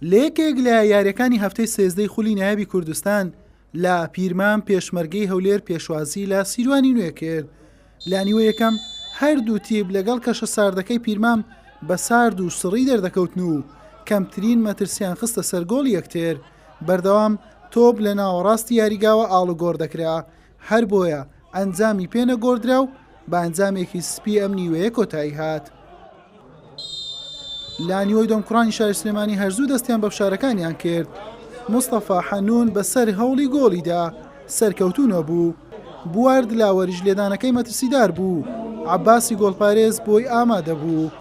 لە یەکێک لە یاریەکانی هەفتەی سێزدەی خولی نایابی کوردستان لە پیرمان پێشمەرگەی هەولێر پێشوازی لە سیروانی نوێ کرد. لە نیوە یەکەم هەردوو تیب لەگەڵ کەشە ساردەکەی پیرمام بە سارد و سڕی دەردەکەوتن و کەمترین مەترسیان خستە سەرگۆڵ یەکتر. بەردەوام تۆپ لە ناوەڕاستی یاریگاوە ئاڵوگۆڕ دەکرا، هەر بۆیە ئەنجامی پێ نەگۆڕدرا و بە ئەنجامێکی سپی ئەم نیوەیە کۆتایی هات. لا نیوەی دۆمکوڕانی شاری سلێمانی هەرزوو دەستیان بە فشارەکانیان کرد. مستەفا حەنون بەسەر هەوڵی گۆڵیدا سەرکەوتوونە بوو. بوارد لاوەریش لێدانەکەی مەترسیدار بوو. عەباسی گۆڵپارێز بۆی ئامادە بوو.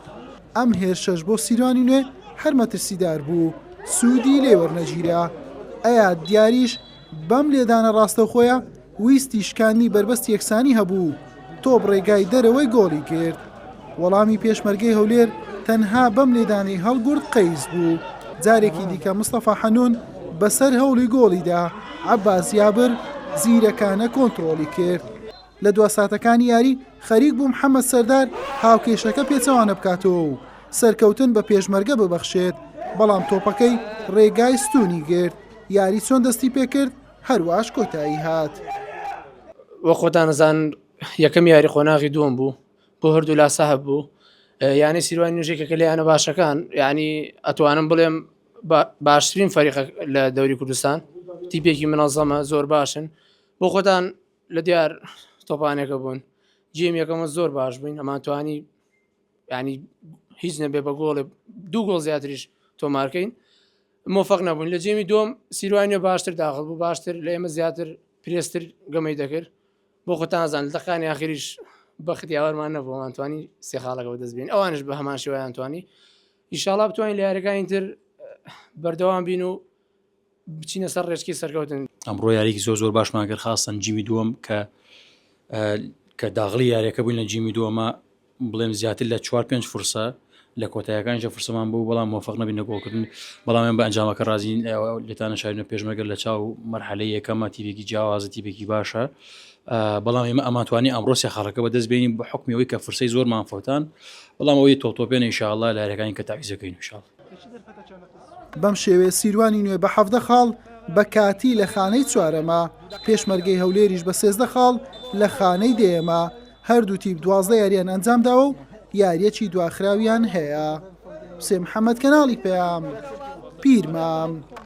ئەم هێرشەش بۆ سیروانی نوێ هەر مەترسیدار بوو، سوودی لێوەرنەگیرا. ئەیا دیاریش بەم لێدانە ڕاستەوخۆیە ویستی شکاندنی بربەستی یەکسانی هەبوو. تۆپ ڕێگای دەرەوەی گۆڵی کرد. وەڵامی پێشمەرگەی هەولێر تەنها بەم لێدانەی هەڵگورد قەیس بوو. جارێکی دیکە مستەفا حەنون بەسەر هەوڵی گۆڵیدا عەباس یابر زیرەکانە کۆنتڕۆڵی کرد. لە دوا ساتەکانی یاری خەریک بوو محەممەد سەردار هاوکێشەکە پێچەوانە بکاتەوە و سەرکەوتن بە پێشمەرگە ببەخشێت، بەڵام تۆپەکەی ڕێگای ستونی گرت. یاری چۆن دەستی پێکرد هەروەش کۆتایی هات. وە خۆتان نەزان یەکەم یاری خۆناغی دووەم بوو، بۆ هەردوو لاسە هەبوو. یانی سیروانی نوێژێکەکە لەیانە باشەکان، یعنی ئەتوانم بڵێم باشترین فەریق لە دەوری کوردستان، تیپێکی منەظەمە زۆر باشن. بۆ خۆتان لە دیار تۆپانێکە بوون، جێم یەکەمە زۆر باش بووین، ئەمان توانی ینی هیچ نەبێ بە گۆڵێ دوو گۆڵ زیاتریش تۆمارکەین، مۆفەق نەبوون. لە جێمی دۆم سیروانیە باشتر داخل بوو، باشتر لە ئێمە زیاتر پرێستر گەمەی دەکرد. بۆ خۆتان نەزان لە دەقانی ئاخریش بەختی یاوەرمان نەبوومان توانی سێ خاڵەکە بەدەست بێن، ئەوانش بە هەمان شێوەیان توانی. ئینشاڵڵا بتوانین لە یاریەکانی تر بەردەوام بین و بچینە سەر ڕێچکی سەرکەوتن. ئەمڕۆ یاریکی زۆر باشمان کرد، خاستن جیمی دووەم کە داغڵی یاریەکە بووین لە جیمی دووەمە بڵێم زیاتر لە 4-5 فرسە لە کۆتاییەکانیشە فرسەمان بوو، بەڵام مۆفەق نەبین نەگۆڵکردن. بەڵام بە ئەنجامەکە ڕازین لێتانە شارینە پێشمەرگەر لە چاو مەرحەلەی یەکەمە تیپێکی جیاوازە، تیپێکی باشە. بەڵام ئێمە ئەمانتوانی ئەمڕۆ سێ خاڵەکە بەدەست بێنین بە حکمیەوەی کە فرسەی زۆرمان فەوتان، بەڵام ئەوەی تۆپێنە ئینشاءڵڵا لە یاریەکانی کە تاویزەکەین ئینشاڵڵا. بەم شێوەیە سیروانی نوێ بە 17 خاڵ بە کاتی لە خانەی چوارەمە، پێشمەرگەی هەولێریش بە 13 خاڵ لە خانەی دێمە. هەردوو تیپ 12 یاریان ئەنجامداوە و یاریەکی دواخراویان هەیە. حوسێن محەممەد، کەناڵی پێام، پیرمام.